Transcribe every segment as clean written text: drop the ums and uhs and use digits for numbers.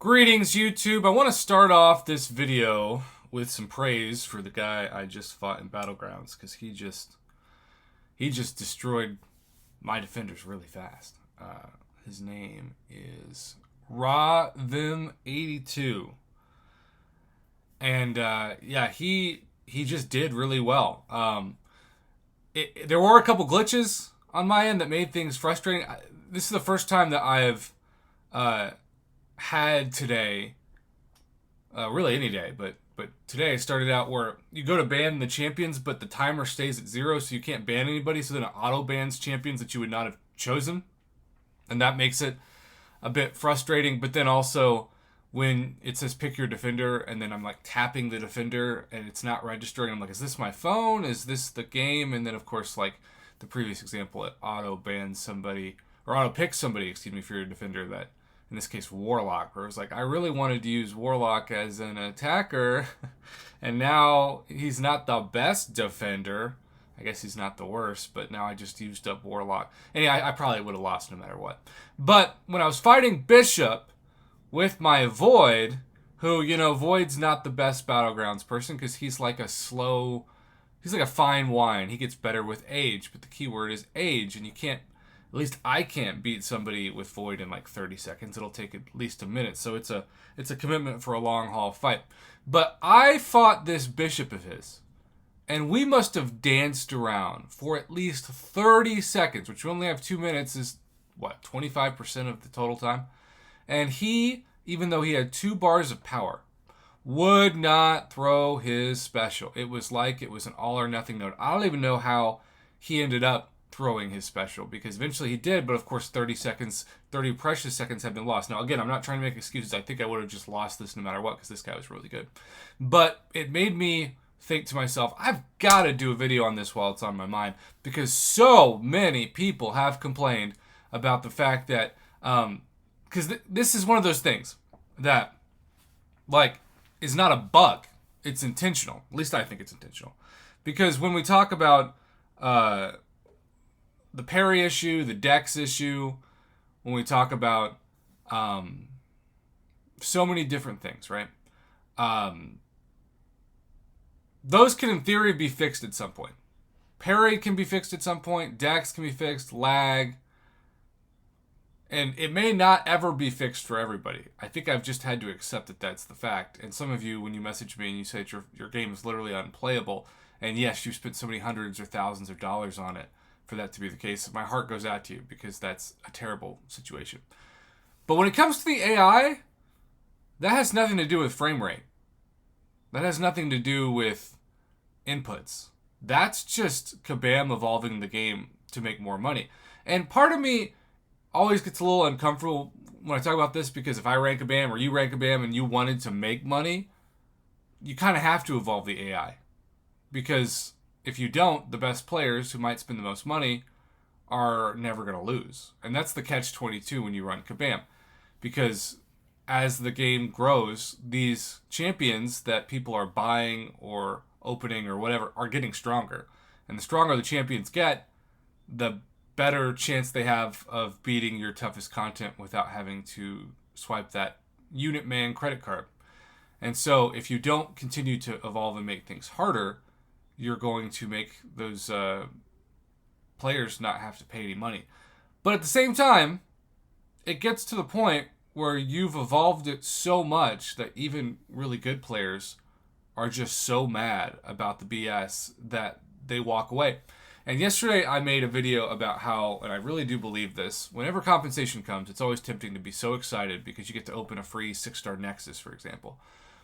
Greetings, YouTube. I want to start off this video with some praise for the guy I just fought in Battlegrounds because he just destroyed my defenders really fast. His name is Ra Them82, and yeah, he just did really well. There were a couple glitches on my end that made things frustrating. This is the first time that I've had today, really any day, but today I started out where you go to ban the champions, but the timer stays at 0, so you can't ban anybody. So then it auto bans champions that you would not have chosen, and that makes it a bit frustrating. But then also when it says pick your defender, and then I'm like tapping the defender and it's not registering, I'm like, is this my phone? Is this the game? And then of course, like the previous example, it auto bans somebody or auto picks somebody, excuse me, for your defender that. In this case, Warlock, where it was like, I really wanted to use Warlock as an attacker, and now he's not the best defender. I guess he's not the worst, but now I just used up Warlock. And yeah, I probably would have lost no matter what. But when I was fighting Bishop with my Void, who, you know, Void's not the best Battlegrounds person because he's like a fine wine. He gets better with age, but the key word is age, and you can't, at least I can't beat somebody with Void in like 30 seconds. It'll take at least a minute. So it's a commitment for a long haul fight. But I fought this Bishop of his, and we must have danced around for at least 30 seconds, which we only have 2 minutes, is what, 25% of the total time? And he, even though he had 2 bars of power, would not throw his special. It was like it was an all or nothing note. I don't even know how he ended up throwing his special, because eventually he did, but of course 30 precious seconds have been lost. Now again, I'm not trying to make excuses. I think I would have just lost this no matter what because this guy was really good. But it made me think to myself, I've got to do a video on this while it's on my mind, because so many people have complained about the fact that because this is one of those things that like is not a bug, it's intentional. At least I think it's intentional, because when we talk about the parry issue, the dex issue, when we talk about so many different things, right? Those can, in theory, be fixed at some point. Parry can be fixed at some point. Dex can be fixed. Lag. And it may not ever be fixed for everybody. I think I've just had to accept that that's the fact. And some of you, when you message me and you say that your game is literally unplayable, and yes, you spent so many hundreds or thousands of dollars on it, for that to be the case, my heart goes out to you, because that's a terrible situation. But when it comes to the AI, that has nothing to do with frame rate. That has nothing to do with inputs. That's just Kabam evolving the game to make more money. And part of me always gets a little uncomfortable when I talk about this, because if I rank a BAM or you rank a BAM and you wanted to make money, you kind of have to evolve the AI. Because if you don't, the best players who might spend the most money are never going to lose. And that's the catch-22 when you run Kabam. Because as the game grows, these champions that people are buying or opening or whatever are getting stronger. And the stronger the champions get, the better chance they have of beating your toughest content without having to swipe that unit man credit card. And so if you don't continue to evolve and make things harder, you're going to make those players not have to pay any money. But at the same time, it gets to the point where you've evolved it so much that even really good players are just so mad about the BS that they walk away. And yesterday I made a video about how, and I really do believe this, whenever compensation comes, it's always tempting to be so excited because you get to open a free 6-star Nexus, for example,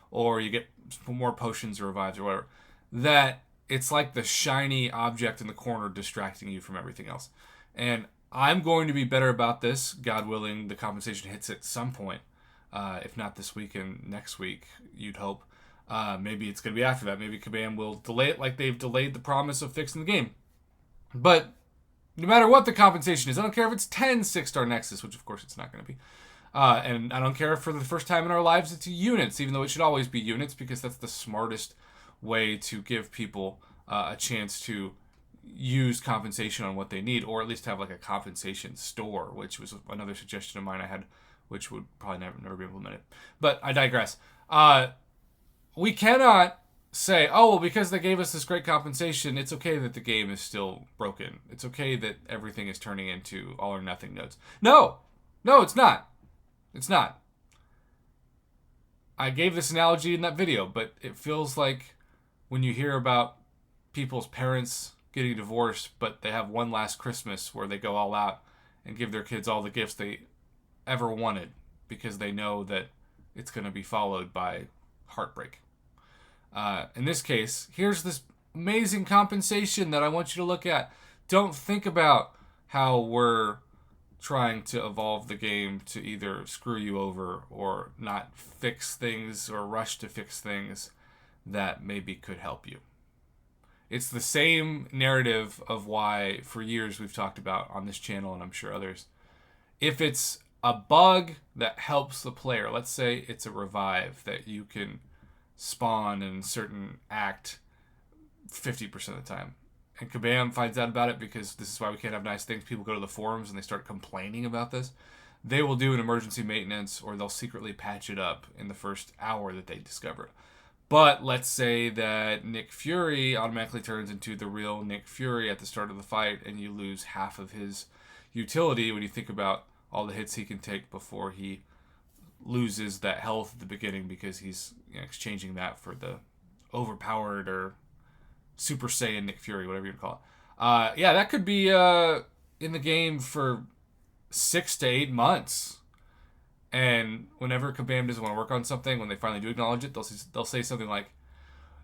or you get more potions or revives or whatever, that it's like the shiny object in the corner distracting you from everything else. And I'm going to be better about this, God willing, the compensation hits at some point. If not this week and next week, you'd hope. Maybe it's going to be after that. Maybe Kabam will delay it like they've delayed the promise of fixing the game. But no matter what the compensation is, I don't care if it's 10 6-star Nexus, which of course it's not going to be. And I don't care if for the first time in our lives it's units, even though it should always be units, because that's the smartest way to give people a chance to use compensation on what they need, or at least have like a compensation store, which was another suggestion of mine I had which would probably never be implemented. But I digress. We cannot say, oh, well, because they gave us this great compensation, it's okay that the game is still broken. It's okay that everything is turning into all or nothing nodes. No, it's not. It's not. I gave this analogy in that video, but it feels like when you hear about people's parents getting divorced, but they have one last Christmas where they go all out and give their kids all the gifts they ever wanted because they know that it's going to be followed by heartbreak. In this case, here's this amazing compensation that I want you to look at. Don't think about how we're trying to evolve the game to either screw you over or not fix things or rush to fix things that maybe could help you. It's the same narrative of why for years we've talked about on this channel, and I'm sure others. If it's a bug that helps the player, let's say it's a revive that you can spawn in a certain act 50% of the time, and Kabam finds out about it because this is why we can't have nice things. People go to the forums and they start complaining about this. They will do an emergency maintenance or they'll secretly patch it up in the first hour that they discover it. But let's say that Nick Fury automatically turns into the real Nick Fury at the start of the fight and you lose half of his utility when you think about all the hits he can take before he loses that health at the beginning because he's exchanging that for the overpowered or Super Saiyan Nick Fury, whatever you call it. Yeah, that could be in the game for 6 to 8 months. And whenever Kabam doesn't want to work on something, when they finally do acknowledge it, they'll say something like,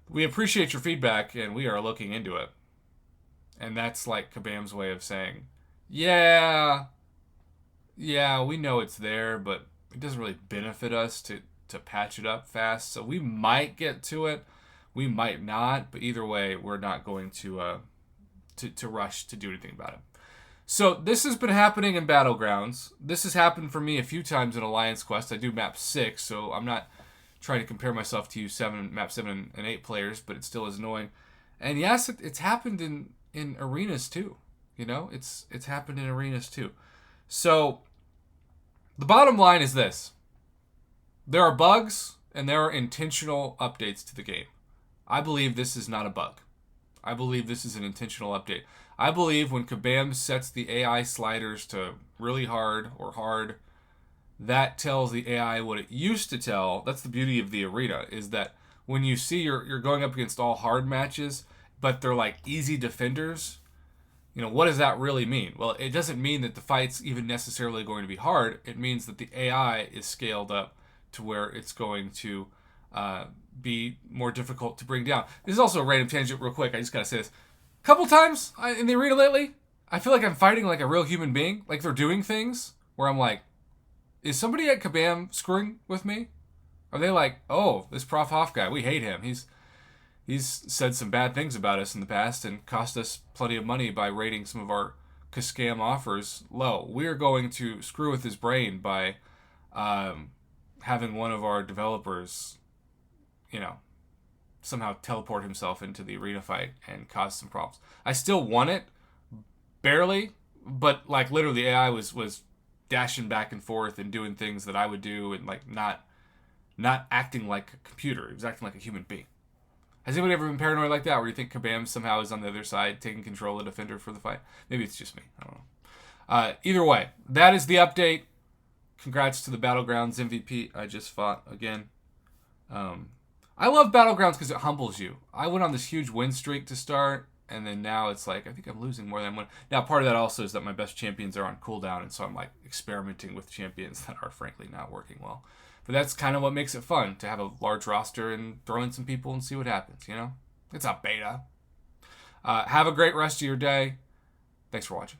"We appreciate your feedback and we are looking into it." And that's like Kabam's way of saying, yeah, we know it's there, but it doesn't really benefit us to patch it up fast. So we might get to it. We might not, but either way, we're not going to rush to do anything about it. So this has been happening in Battlegrounds. This has happened for me a few times in Alliance Quest. I do map 6, so I'm not trying to compare myself to you map 7 and 8 players, but it still is annoying. And yes, it's happened in arenas too. It's happened in arenas too. So the bottom line is this. There are bugs and there are intentional updates to the game. I believe this is not a bug. I believe this is an intentional update. I believe when Kabam sets the AI sliders to really hard or hard, that tells the AI what it used to tell. That's the beauty of the arena, is that when you see you're going up against all hard matches, but they're like easy defenders, what does that really mean? Well, it doesn't mean that the fight's even necessarily going to be hard. It means that the AI is scaled up to where it's going to be more difficult to bring down. This is also a random tangent real quick. I just got to say this. A couple times in the arena lately, I feel like I'm fighting like a real human being. Like they're doing things where I'm like, is somebody at Kabam screwing with me? Are they like, oh, this Prof Hoff guy, we hate him. He's said some bad things about us in the past and cost us plenty of money by rating some of our scam offers low. We're going to screw with his brain by having one of our developers somehow teleport himself into the arena fight and cause some problems. I still won it, barely, but like literally the AI was dashing back and forth and doing things that I would do and like not acting like a computer. He was acting like a human being. Has anybody ever been paranoid like that where you think Kabam somehow is on the other side taking control of the defender for the fight? Maybe it's just me. I don't know. Either way, that is the update. Congrats to the Battlegrounds MVP. I just fought again. I love Battlegrounds because it humbles you. I went on this huge win streak to start, and then now it's like, I think I'm losing more than one. Now, part of that also is that my best champions are on cooldown, and so I'm like experimenting with champions that are frankly not working well. But that's kind of what makes it fun, to have a large roster and throw in some people and see what happens, It's a beta. Have a great rest of your day. Thanks for watching.